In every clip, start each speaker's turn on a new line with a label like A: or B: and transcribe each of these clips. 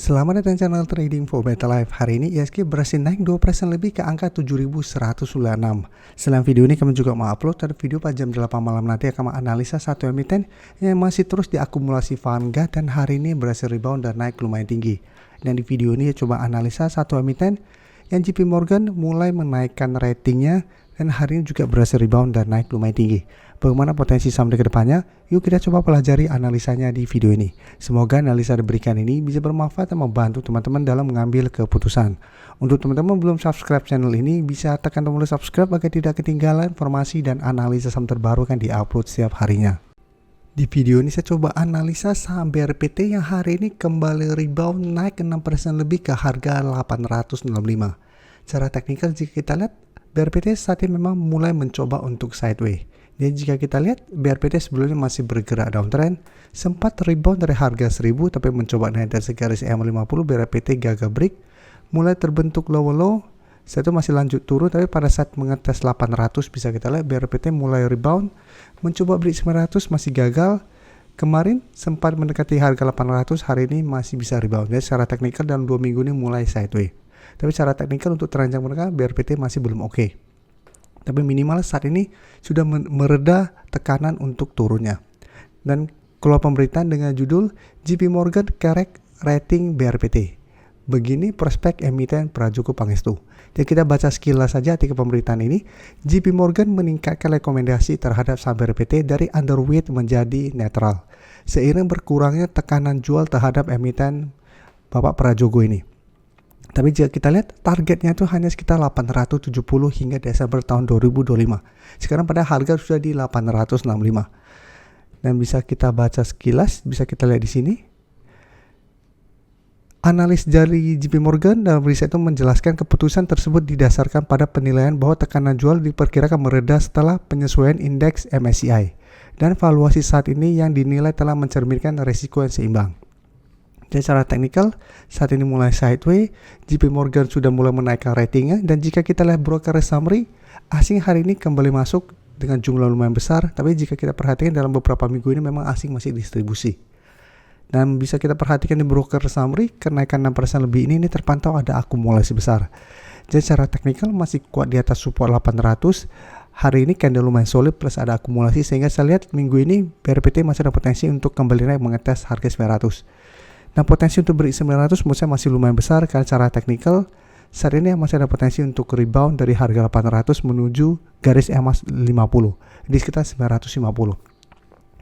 A: Selamat datang di channel Trading for Better Life. Hari ini ISG berhasil naik 2% lebih ke angka 7.196. Selain video ini kami juga mau upload ada video pada jam 8 malam nanti akan menganalisa satu emiten yang masih terus diakumulasi Vanguard dan hari ini berhasil rebound dan naik lumayan tinggi. Dan di video ini coba analisa satu emiten yang JP Morgan mulai menaikkan ratingnya dan hari ini juga berhasil rebound dan naik lumayan tinggi. Bagaimana potensi saham ke depannya? Yuk kita coba pelajari analisanya di video ini. Semoga analisa diberikan ini bisa bermanfaat dan membantu teman-teman dalam mengambil keputusan. Untuk teman-teman belum subscribe channel ini, bisa tekan tombol subscribe agar tidak ketinggalan informasi dan analisa saham terbaru kan diupload setiap harinya. Di video ini saya coba analisa saham BRPT yang hari ini kembali rebound naik 6% lebih ke harga 865. Secara teknikal jika kita lihat BRPT saat ini memang mulai mencoba untuk sideways. Dan jika kita lihat BRPT sebelumnya masih bergerak downtrend, sempat rebound dari harga 1000 tapi mencoba naik dari garis EM50, BRPT gagal break, mulai terbentuk low, setelah itu masih lanjut turun tapi pada saat mengetes 800 bisa kita lihat BRPT mulai rebound, mencoba break 900 masih gagal. Kemarin sempat mendekati harga 800, hari ini masih bisa rebound. Jadi secara teknikal dalam 2 minggu ini mulai sideways. Tapi secara teknikal untuk teranjang mereka BRPT masih belum oke. Tapi minimal saat ini sudah mereda tekanan untuk turunnya. Dan keluar pemberitaan dengan judul JP Morgan kerek rating BRPT. Begini prospek emiten Prajogo Pangestu. Jadi kita baca sekilas saja artikel pemberitaan ini. JP Morgan meningkatkan rekomendasi terhadap saham BRPT dari underweight menjadi netral. Seiring berkurangnya tekanan jual terhadap emiten Bapak Prajogo ini. Tapi jika kita lihat targetnya itu hanya sekitar 870 hingga Desember tahun 2025. Sekarang pada harga sudah di 865. Dan bisa kita baca sekilas, bisa kita lihat di sini. Analis dari JP Morgan dalam riset itu menjelaskan keputusan tersebut didasarkan pada penilaian bahwa tekanan jual diperkirakan mereda setelah penyesuaian indeks MSCI. Dan valuasi saat ini yang dinilai telah mencerminkan risiko yang seimbang. Jadi secara teknikal saat ini mulai sideways, JP Morgan sudah mulai menaikkan ratingnya dan jika kita lihat broker summary, asing hari ini kembali masuk dengan jumlah lumayan besar, tapi jika kita perhatikan dalam beberapa minggu ini memang asing masih distribusi. Dan bisa kita perhatikan di broker summary, kenaikan 6% lebih ini terpantau ada akumulasi besar. Jadi secara teknikal masih kuat di atas support 800. Hari ini candle lumayan solid plus ada akumulasi sehingga saya lihat minggu ini BRPT masih ada potensi untuk kembali naik mengetes harga 900. Nah potensi untuk beri 900 menurut saya masih lumayan besar karena secara teknikal saat ini masih ada potensi untuk rebound dari harga 800 menuju garis EMA 50 di sekitar 950.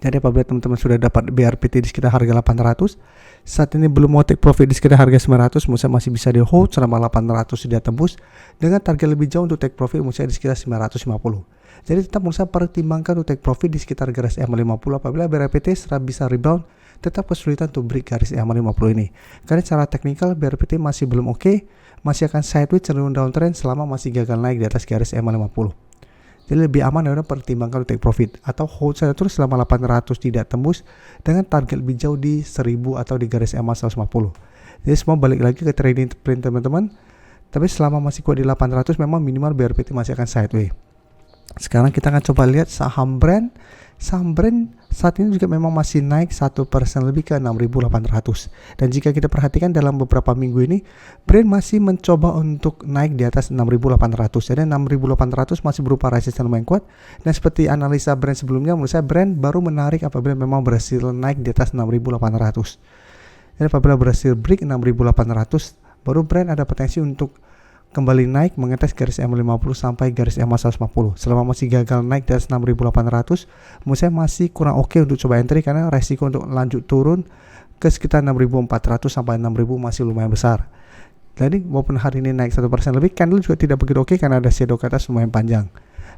A: Jadi apabila teman-teman sudah dapat BRPT di sekitar harga 800, saat ini belum mau take profit di sekitar harga 900, menurut saya masih bisa di hold selama 800 sudah tembus dengan target lebih jauh untuk take profit menurut saya di sekitar 950. Jadi tetap menurut saya pertimbangkan untuk take profit di sekitar garis EMA 50 apabila BRPT setelah bisa rebound tetap kesulitan untuk break garis EMA 50 ini. Karena secara teknikal BRPT masih belum oke, masih akan sideways cenderung downtrend selama masih gagal naik di atas garis EMA 50. Jadi lebih aman adalah pertimbangkan untuk take profit atau hold saja terus selama 800 tidak tembus dengan target lebih jauh di 1000 atau di garis EMA 150. Jadi semua balik lagi ke trading plan teman-teman. Tapi selama masih kuat di 800 memang minimal BRPT masih akan sideways. Sekarang kita akan coba lihat saham brand. Saham brand saat ini juga memang masih naik 1% lebih ke 6.800. Dan jika kita perhatikan dalam beberapa minggu ini, brand masih mencoba untuk naik di atas 6.800. Jadi 6.800 masih berupa resisten lumayan kuat. Dan seperti analisa brand sebelumnya, menurut saya brand baru menarik apabila memang berhasil naik di atas 6.800. Jadi apabila berhasil break 6.800, baru brand ada potensi untuk kembali naik mengetes garis EMA 50 sampai garis EMA 150. Selama masih gagal naik di atas 6.800, menurut saya masih kurang oke untuk coba entry karena resiko untuk lanjut turun ke sekitar 6.400 sampai 6.000 masih lumayan besar. Jadi walaupun hari ini naik 1% lebih, candle juga tidak begitu oke karena ada shadow ke atas lumayan panjang.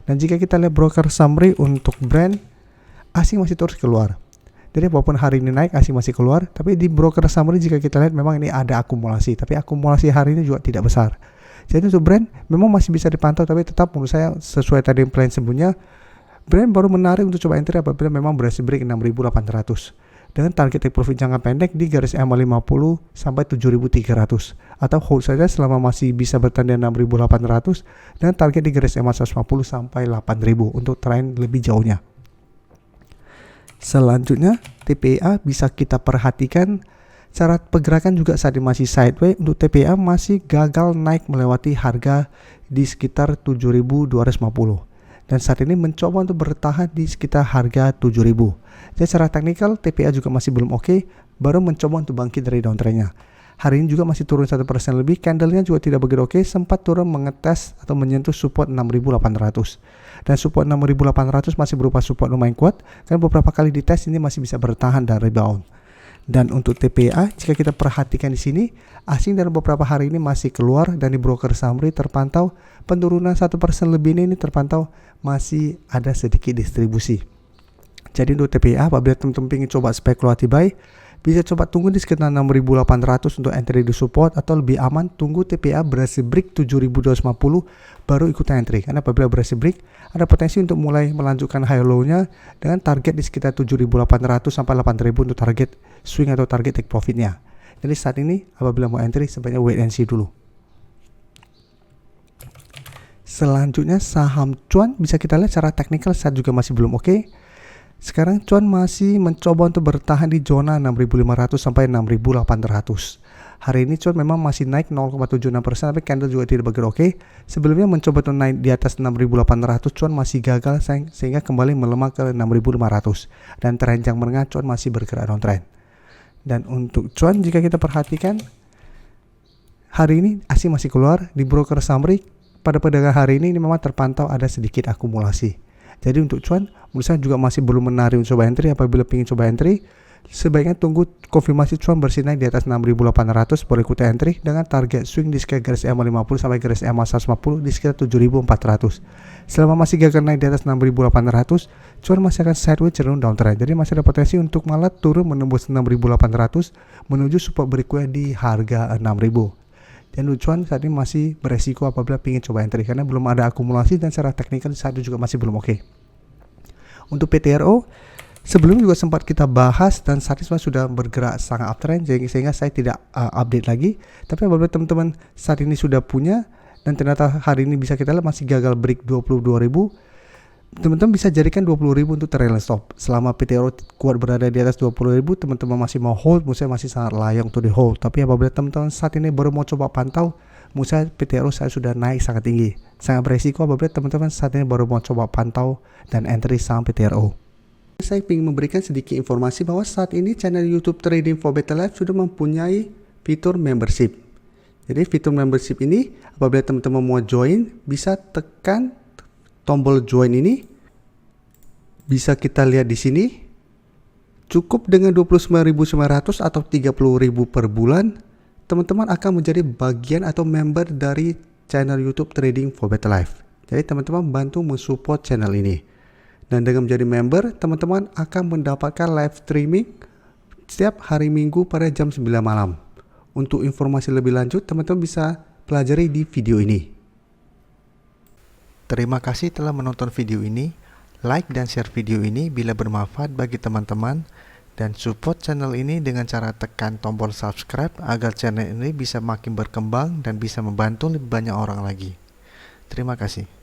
A: Dan jika kita lihat broker summary untuk brand, asing masih terus keluar. Jadi walaupun hari ini naik asing masih keluar, tapi di broker summary jika kita lihat memang ini ada akumulasi, tapi akumulasi hari ini juga tidak besar. Jadi untuk brand memang masih bisa dipantau tapi tetap menurut saya sesuai tadi plan sebelumnya brand baru menarik untuk coba entry apabila memang berhasil break 6.800 dengan target take profit jangka pendek di garis EMA 50 sampai 7.300 atau hold saja selama masih bisa bertahan di 6.800 dengan target di garis EMA 150 sampai 8.000 untuk trend lebih jauhnya. Selanjutnya TPA bisa kita perhatikan Cara pergerakan juga saat ini masih sideways. Untuk TPA masih gagal naik melewati harga di sekitar 7.250 dan saat ini mencoba untuk bertahan di sekitar harga 7.000. Jadi secara teknikal TPA juga masih belum oke, baru mencoba untuk bangkit dari downtrendnya. Hari ini juga masih turun 1% lebih, candlenya juga tidak begitu oke, sempat turun mengetes atau menyentuh support 6.800. Dan support 6.800 masih berupa support lumayan kuat, karena beberapa kali dites ini masih bisa bertahan dan rebound. Dan untuk TPA, jika kita perhatikan di sini, asing dalam beberapa hari ini masih keluar dan di broker summary terpantau penurunan 1% lebih ini terpantau masih ada sedikit distribusi. Jadi untuk TPA, apabila teman-teman ingin coba spekulatif buy, bisa coba tunggu di sekitar 6.800 untuk entry di support, atau lebih aman tunggu TPA berhasil break 7.250 baru ikutan entry. Karena apabila berhasil break, ada potensi untuk mulai melanjutkan high low-nya dengan target di sekitar 7.800 sampai 8.000 untuk target swing atau target take profit-nya. Jadi saat ini apabila mau entry sebaiknya wait and see dulu. Selanjutnya saham cuan, bisa kita lihat secara teknikal saat juga masih belum oke. Sekarang cuan masih mencoba untuk bertahan di zona 6.500 sampai 6.800. Hari ini cuan memang masih naik 0,76%, tapi candle juga tidak begitu oke. Sebelumnya mencoba untuk naik di atas 6.800, cuan masih gagal sehingga kembali melemah ke 6.500. Dan tren yang menengah cuan masih bergerak downtrend. Dan untuk cuan jika kita perhatikan, hari ini asing masih keluar di broker summary. Pada perdagangan hari ini memang terpantau ada sedikit akumulasi. Jadi untuk cuan, menurut saya juga masih belum menarik untuk coba entry. Apabila ingin coba entry, sebaiknya tunggu konfirmasi cuan bersinar di atas 6.800 baru ikut entry dengan target swing di sekitar garis EMA 50 sampai garis EMA 150 di sekitar 7.400. Selama masih gagal naik di atas 6.800, cuan masih akan sideways cenderung downtrend. Jadi masih ada potensi untuk malah turun menembus 6.800 menuju support berikutnya di harga 6.000. Dan cuan saat ini masih beresiko apabila ingin coba entry karena belum ada akumulasi dan secara teknikal saat itu juga masih belum oke. Untuk PTRO sebelumnya juga sempat kita bahas dan saat ini sudah bergerak sangat uptrend sehingga saya tidak update lagi. Tapi apabila teman-teman saat ini sudah punya dan ternyata hari ini bisa kita lihat masih gagal break 22.000, teman-teman bisa jadikan 20.000 untuk trailing stop. Selama PTRO kuat berada di atas 20.000, teman-teman masih mau hold, menurut saya masih sangat layak untuk di hold. Tapi apabila teman-teman saat ini baru mau coba pantau, menurut saya PTRO saya sudah naik sangat tinggi, sangat beresiko apabila teman-teman saat ini baru mau coba pantau dan entry saham PTRO. Saya ingin memberikan sedikit informasi bahwa saat ini channel YouTube Trading for Better Life sudah mempunyai fitur membership. Jadi fitur membership ini apabila teman-teman mau join, bisa tekan tombol join ini. Bisa kita lihat di sini. Cukup dengan 29.900 atau 30.000 per bulan, teman-teman akan menjadi bagian atau member dari channel YouTube Trading for Better Life. Jadi teman-teman bantu mensupport channel ini. Dan dengan menjadi member, teman-teman akan mendapatkan live streaming setiap hari Minggu pada jam 9 malam. Untuk informasi lebih lanjut, teman-teman bisa pelajari di video ini. Terima kasih telah menonton video ini. Like dan share video ini bila bermanfaat bagi teman-teman. Dan support channel ini dengan cara tekan tombol subscribe agar channel ini bisa makin berkembang dan bisa membantu lebih banyak orang lagi. Terima kasih.